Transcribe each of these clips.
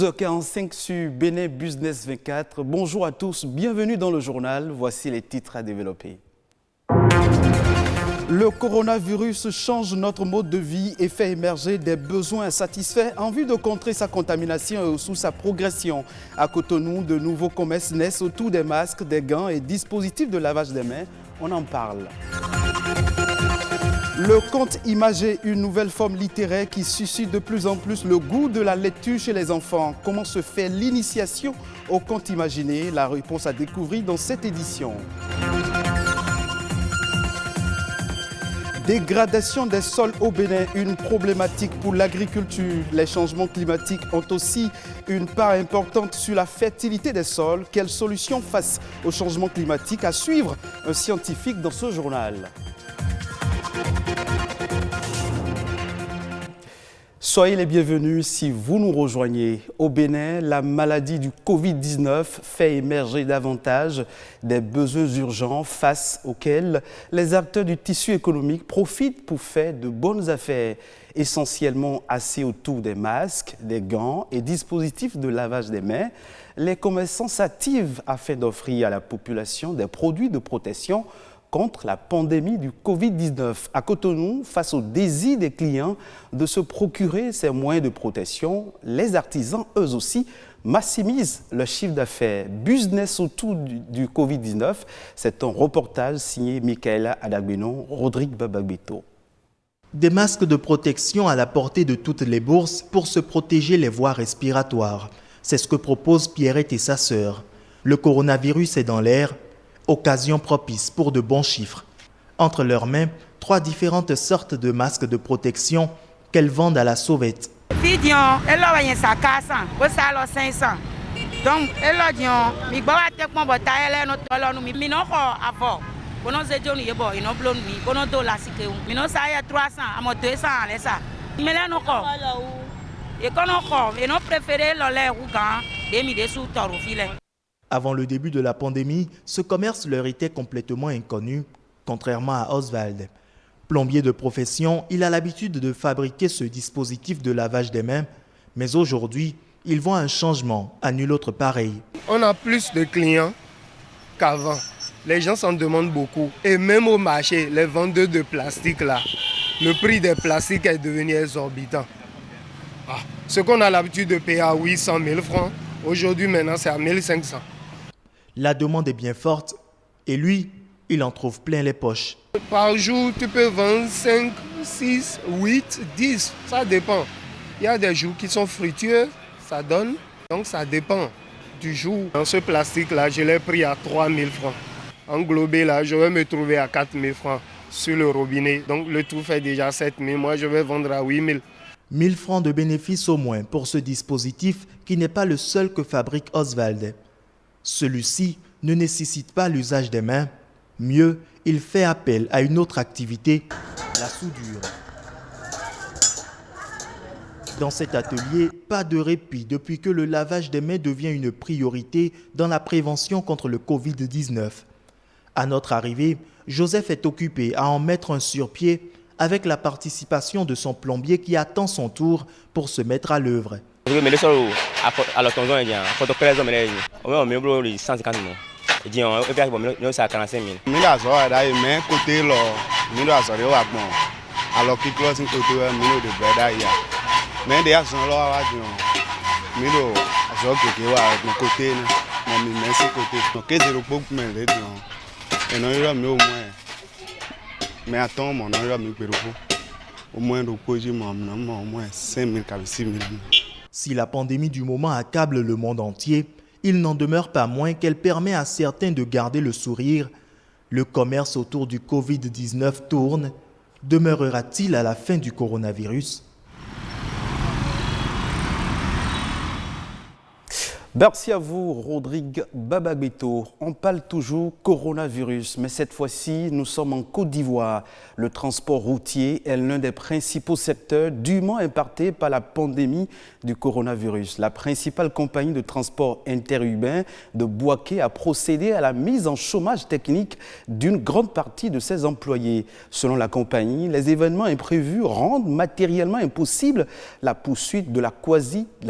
h 45 sur Bénin Business 24. Bonjour à tous, bienvenue dans le journal. Voici les titres à développer. Le coronavirus change notre mode de vie et fait émerger des besoins insatisfaits en vue de contrer sa contamination et sous sa progression. À Cotonou, de nouveaux commerces naissent autour des masques, des gants et dispositifs de lavage des mains. On en parle. Le conte imagé, une nouvelle forme littéraire qui suscite de plus en plus le goût de la lecture chez les enfants. Comment se fait l'initiation au conte imaginé? La réponse à découvrir dans cette édition. Dégradation des sols au Bénin, une problématique pour l'agriculture. Les changements climatiques ont aussi une part importante sur la fertilité des sols. Quelles solutions face au changement climatique? À suivre un scientifique dans ce journal. Soyez les bienvenus si vous nous rejoignez. Au Bénin, la maladie du Covid-19 fait émerger davantage des besoins urgents face auxquels les acteurs du tissu économique profitent pour faire de bonnes affaires, essentiellement assis autour des masques, des gants et dispositifs de lavage des mains. Les commerçants s'activent afin d'offrir à la population des produits de protection contre la pandémie du Covid-19. À Cotonou, face au désir des clients de se procurer ces moyens de protection, les artisans, eux aussi, maximisent leur chiffre d'affaires. Business autour du Covid-19, c'est un reportage signé Michaela Adagbenon, Rodrigue Babagbeto. Des masques de protection à la portée de toutes les bourses pour se protéger les voies respiratoires. C'est ce que proposent Pierrette et sa sœur. Le coronavirus est dans l'air. Occasion propice pour de bons chiffres. Entre leurs mains, 3 différentes sortes de masques de protection qu'elles vendent à la sauvette. Avant le début de la pandémie, ce commerce leur était complètement inconnu, contrairement à Oswald. Plombier de profession, il a l'habitude de fabriquer ce dispositif de lavage des mains, mais aujourd'hui, il voit un changement à nul autre pareil. On a plus de clients qu'avant. Les gens s'en demandent beaucoup. Et même au marché, les vendeurs de plastique là, le prix des plastiques est devenu exorbitant. Ce qu'on a l'habitude de payer à 800 000 francs, aujourd'hui maintenant c'est à 1500. La demande est bien forte et lui, il en trouve plein les poches. Par jour, tu peux vendre 5, 6, 8, 10, ça dépend. Il y a des jours qui sont fructueux, ça donne, donc ça dépend du jour. Dans ce plastique-là, je l'ai pris à 3 000 francs. Englobé là, je vais me trouver à 4 000 francs sur le robinet. Donc le tout fait déjà 7 000, moi je vais vendre à 8 000. 1 000 francs de bénéfice au moins pour ce dispositif qui n'est pas le seul que fabrique Oswald. Celui-ci ne nécessite pas l'usage des mains. Mieux, il fait appel à une autre activité, la soudure. Dans cet atelier, pas de répit depuis que le lavage des mains devient une priorité dans la prévention contre le Covid-19. À notre arrivée, Joseph est occupé à en mettre un sur pied avec la participation de son plombier qui attend son tour pour se mettre à l'œuvre. Mais attends, mon ami, au moins 5 000, 6 000. Si la pandémie du moment accable le monde entier, il n'en demeure pas moins qu'elle permet à certains de garder le sourire. Le commerce autour du Covid-19 tourne. Demeurera-t-il à la fin du coronavirus? Merci à vous, Rodrigue Babagbeto. On parle toujours coronavirus, mais cette fois-ci, nous sommes en Côte d'Ivoire. Le transport routier est l'un des principaux secteurs durement impactés par la pandémie du coronavirus. La principale compagnie de transport interurbain de Bouaké a procédé à la mise en chômage technique d'une grande partie de ses employés. Selon la compagnie, les événements imprévus rendent matériellement impossible la poursuite de la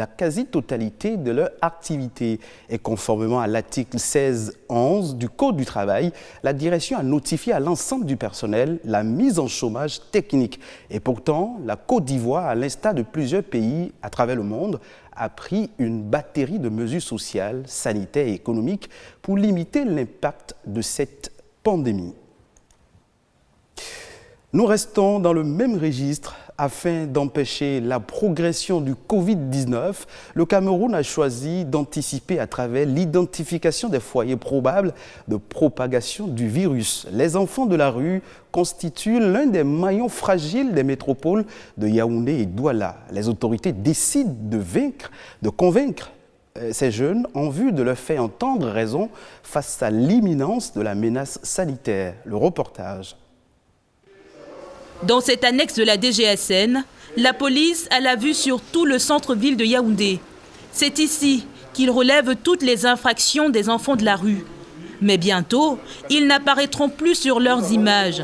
quasi-totalité de leur activité. Et conformément à l'article 16.11 du Code du travail, la direction a notifié à l'ensemble du personnel la mise en chômage technique. Et pourtant, la Côte d'Ivoire, à l'instar de plusieurs pays à travers le monde, a pris une batterie de mesures sociales, sanitaires et économiques pour limiter l'impact de cette pandémie. Nous restons dans le même registre. Afin d'empêcher la progression du Covid-19, le Cameroun a choisi d'anticiper à travers l'identification des foyers probables de propagation du virus. Les enfants de la rue constituent l'un des maillons fragiles des métropoles de Yaoundé et Douala. Les autorités décident de convaincre ces jeunes en vue de leur faire entendre raison face à l'imminence de la menace sanitaire. Le reportage. Dans cette annexe de la DGSN, la police a la vue sur tout le centre-ville de Yaoundé. C'est ici qu'ils relèvent toutes les infractions des enfants de la rue. Mais bientôt, ils n'apparaîtront plus sur leurs images.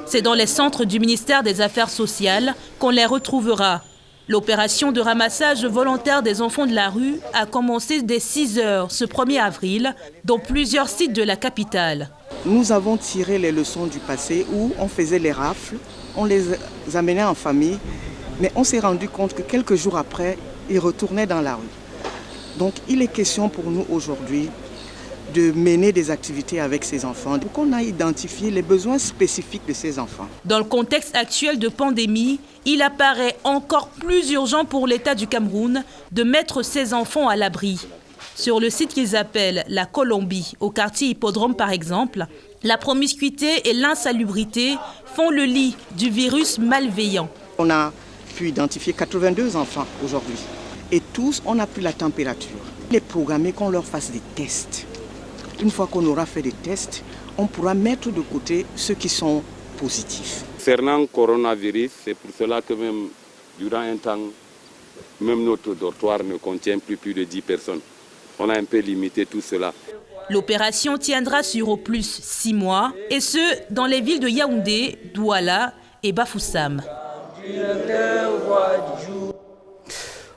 C'est dans les centres du ministère des Affaires sociales qu'on les retrouvera. L'opération de ramassage volontaire des enfants de la rue a commencé dès 6 h ce 1er avril dans plusieurs sites de la capitale. Nous avons tiré les leçons du passé où on faisait les rafles, on les amenait en famille, mais on s'est rendu compte que quelques jours après, ils retournaient dans la rue. Donc il est question pour nous aujourd'hui de mener des activités avec ces enfants, pour qu'on a identifié les besoins spécifiques de ces enfants. Dans le contexte actuel de pandémie, il apparaît encore plus urgent pour l'État du Cameroun de mettre ces enfants à l'abri. Sur le site qu'ils appellent la Colombie, au quartier Hippodrome par exemple, la promiscuité et l'insalubrité font le lit du virus malveillant. On a pu identifier 82 enfants aujourd'hui et tous, on a pris la température. Il est programmé qu'on leur fasse des tests. Une fois qu'on aura fait des tests, on pourra mettre de côté ceux qui sont positifs. Concernant le coronavirus, c'est pour cela que même durant un temps, même notre dortoir ne contient plus de 10 personnes. On a un peu limité tout cela. L'opération tiendra sur au plus 6 mois, et ce, dans les villes de Yaoundé, Douala et Bafoussam.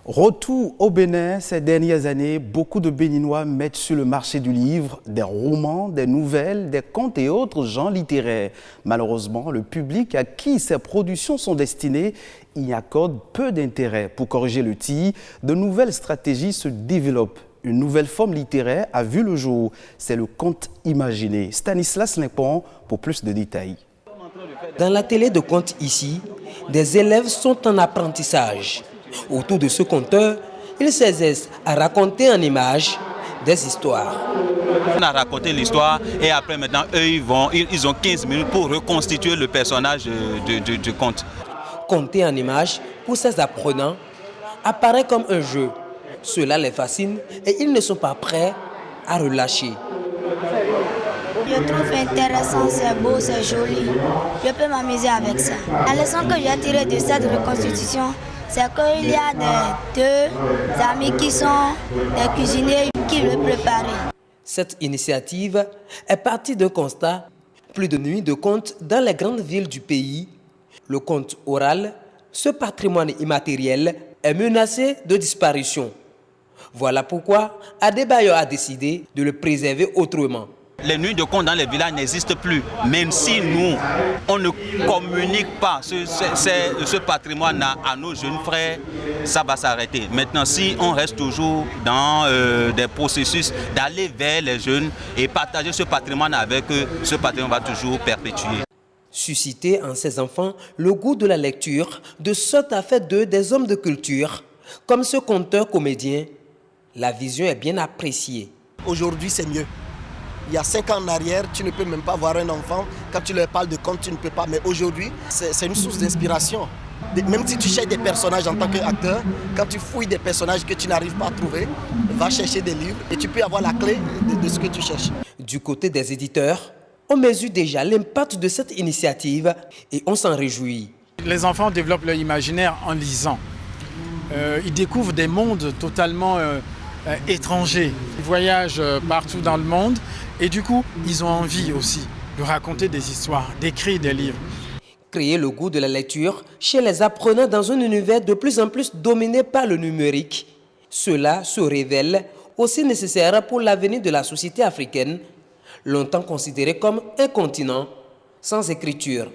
Retour au Bénin, ces dernières années, beaucoup de Béninois mettent sur le marché du livre des romans, des nouvelles, des contes et autres genres littéraires. Malheureusement, le public à qui ces productions sont destinées y accorde peu d'intérêt. Pour corriger le tir, de nouvelles stratégies se développent. Une nouvelle forme littéraire a vu le jour, c'est le conte imaginé. Stanislas Limpon pour plus de détails. Dans l'atelier de conte ici, des élèves sont en apprentissage. Autour de ce conteur, ils s'exercent à raconter en images des histoires. On a raconté l'histoire et après maintenant, eux, ils ont 15 minutes pour reconstituer le personnage du conte. Conter en images, pour ces apprenants, apparaît comme un jeu. Cela les fascine et ils ne sont pas prêts à relâcher. Je trouve intéressant, c'est beau, c'est joli. Je peux m'amuser avec ça. La leçon que j'ai tirée de cette reconstitution, c'est qu'il y a deux amis qui sont des cuisiniers qui le préparent. Cette initiative est partie d'un constat. Plus de nuits de contes dans les grandes villes du pays. Le conte oral, ce patrimoine immatériel, est menacé de disparition. Voilà pourquoi Adebayo a décidé de le préserver autrement. Les nuits de contes dans les villages n'existent plus. Même si nous, on ne communique pas ce patrimoine à nos jeunes frères, ça va s'arrêter. Maintenant, si on reste toujours dans des processus d'aller vers les jeunes et partager ce patrimoine avec eux, ce patrimoine va toujours perpétuer. Susciter en ces enfants le goût de la lecture, de sorte à faire d'eux des hommes de culture. Comme ce conteur-comédien, la vision est bien appréciée. Aujourd'hui, c'est mieux. Il y a 5 ans en arrière, tu ne peux même pas voir un enfant. Quand tu leur parles de contes, tu ne peux pas. Mais aujourd'hui, c'est une source d'inspiration. Même si tu cherches des personnages en tant qu'acteur, quand tu fouilles des personnages que tu n'arrives pas à trouver, va chercher des livres et tu peux avoir la clé de ce que tu cherches. Du côté des éditeurs, on mesure déjà l'impact de cette initiative et on s'en réjouit. Les enfants développent leur imaginaire en lisant. Ils découvrent des mondes totalement étrangers. Ils voyagent partout dans le monde et du coup, ils ont envie aussi de raconter des histoires, d'écrire des livres. Créer le goût de la lecture chez les apprenants dans un univers de plus en plus dominé par le numérique. Cela se révèle aussi nécessaire pour l'avenir de la société africaine, longtemps considérée comme un continent sans écriture.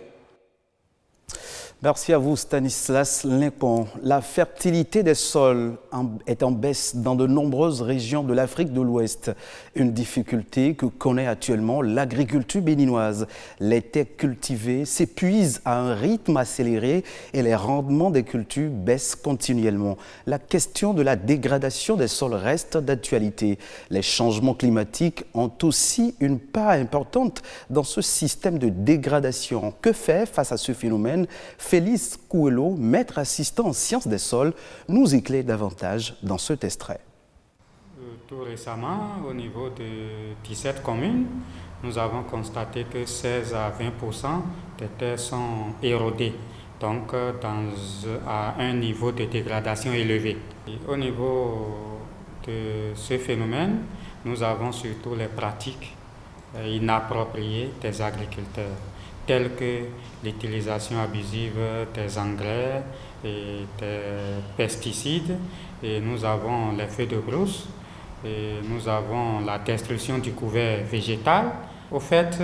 Merci à vous Stanislas Limpon. La fertilité des sols est en baisse dans de nombreuses régions de l'Afrique de l'Ouest. Une difficulté que connaît actuellement l'agriculture béninoise. Les terres cultivées s'épuisent à un rythme accéléré et les rendements des cultures baissent continuellement. La question de la dégradation des sols reste d'actualité. Les changements climatiques ont aussi une part importante dans ce système de dégradation. Que faire face à ce phénomène ? Félix Kouelo, maître assistant en sciences des sols, nous éclaire davantage dans cet extrait. Tout récemment, au niveau de 17 communes, nous avons constaté que 16 à 20% des terres sont érodées, donc à un niveau de dégradation élevé. Et au niveau de ce phénomène, nous avons surtout les pratiques inappropriées des agriculteurs, telles que l'utilisation abusive des engrais et des pesticides. Et nous avons les feux de brousse, et nous avons la destruction du couvert végétal. Au fait,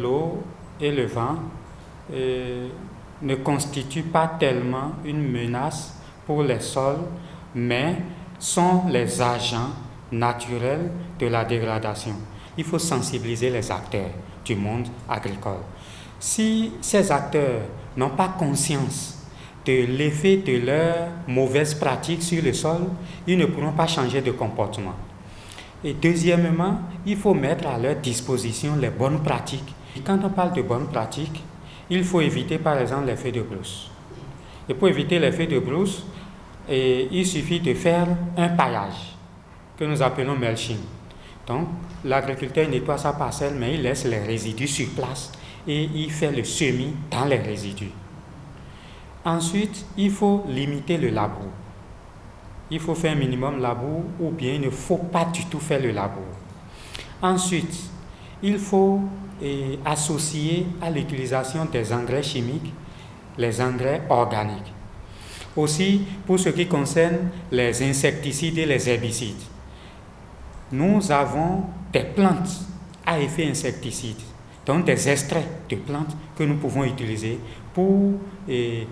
l'eau et le vent ne constituent pas tellement une menace pour les sols, mais sont les agents naturels de la dégradation. Il faut sensibiliser les acteurs du monde agricole. Si ces acteurs n'ont pas conscience de l'effet de leurs mauvaises pratiques sur le sol, ils ne pourront pas changer de comportement. Et deuxièmement, il faut mettre à leur disposition les bonnes pratiques. Et quand on parle de bonnes pratiques, il faut éviter par exemple les feux de brousse. Et pour éviter les feux de brousse, il suffit de faire un paillage que nous appelons mulching. Donc, l'agriculteur nettoie sa parcelle, mais il laisse les résidus sur place et il fait le semis dans les résidus. Ensuite, il faut limiter le labour. Il faut faire un minimum labour ou bien il ne faut pas du tout faire le labour. Ensuite, il faut associer à l'utilisation des engrais chimiques les engrais organiques. Aussi, pour ce qui concerne les insecticides et les herbicides, nous avons des plantes à effet insecticide, donc des extraits de plantes que nous pouvons utiliser pour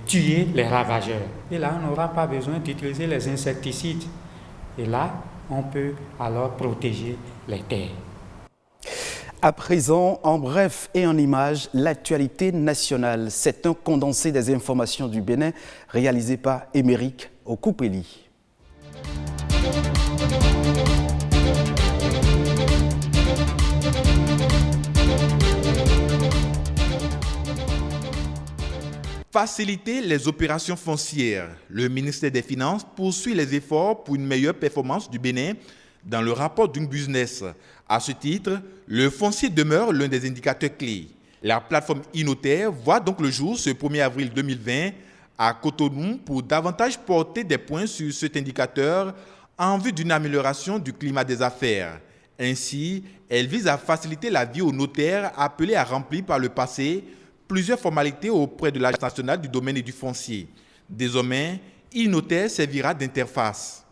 tuer les ravageurs. Et là, on n'aura pas besoin d'utiliser les insecticides. Et là, on peut alors protéger les terres. À présent, en bref et en images, l'actualité nationale. C'est un condensé des informations du Bénin réalisé par Émeric Okupeli. Faciliter les opérations foncières. Le ministère des Finances poursuit les efforts pour une meilleure performance du Bénin dans le rapport Doing Business. À ce titre, le foncier demeure l'un des indicateurs clés. La plateforme e-Notaire voit donc le jour ce 1er avril 2020 à Cotonou pour davantage porter des points sur cet indicateur en vue d'une amélioration du climat des affaires. Ainsi, elle vise à faciliter la vie aux notaires appelés à remplir par le passé plusieurs formalités auprès de l'Agence nationale du domaine et du foncier. Désormais, e-Notaire servira d'interface.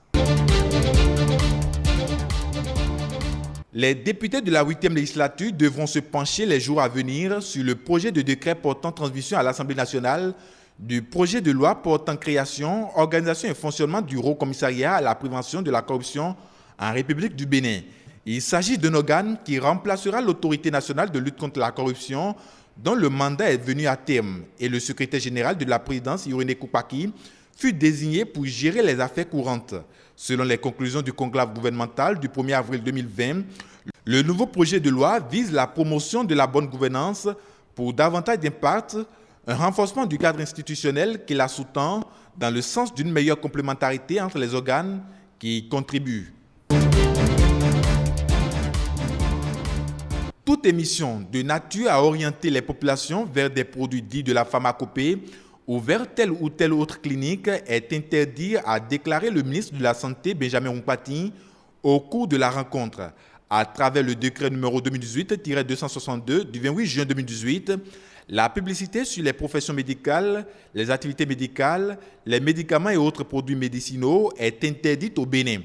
Les députés de la 8e législature devront se pencher les jours à venir sur le projet de décret portant transmission à l'Assemblée nationale du projet de loi portant création, organisation et fonctionnement du Haut Commissariat à la prévention de la corruption en République du Bénin. Il s'agit d'un organe qui remplacera l'Autorité nationale de lutte contre la corruption dont le mandat est venu à terme et le secrétaire général de la présidence, Irénée Koupaki, fut désigné pour gérer les affaires courantes. Selon les conclusions du conclave gouvernemental du 1er avril 2020, le nouveau projet de loi vise la promotion de la bonne gouvernance pour davantage d'impact, un renforcement du cadre institutionnel qui la sous-tend dans le sens d'une meilleure complémentarité entre les organes qui y contribuent. Toute émission de nature à orienter les populations vers des produits dits de la pharmacopée ou vers telle ou telle autre clinique est interdit, a déclaré le ministre de la Santé, Benjamin Nkpati, au cours de la rencontre. À travers le décret numéro 2018-262 du 28 juin 2018, la publicité sur les professions médicales, les activités médicales, les médicaments et autres produits médicinaux est interdite au Bénin.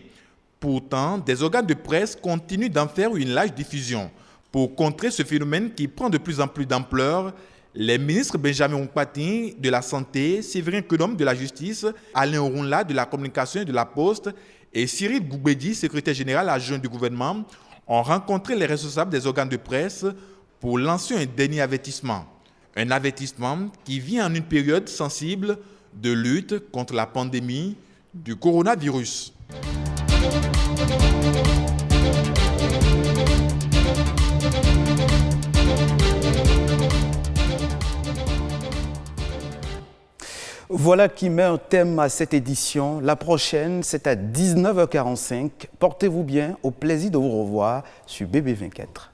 Pourtant, des organes de presse continuent d'en faire une large diffusion. Pour contrer ce phénomène qui prend de plus en plus d'ampleur, les ministres Benjamin Nkpati de la Santé, Séverin Kenom de la Justice, Alain Orunla de la Communication et de la Poste et Cyril Goubedi, secrétaire général adjoint du gouvernement, ont rencontré les responsables des organes de presse pour lancer un dernier avertissement. Un avertissement qui vient en une période sensible de lutte contre la pandémie du coronavirus. Voilà qui met un thème à cette édition. La prochaine, c'est à 19h45. Portez-vous bien, au plaisir de vous revoir sur BB24.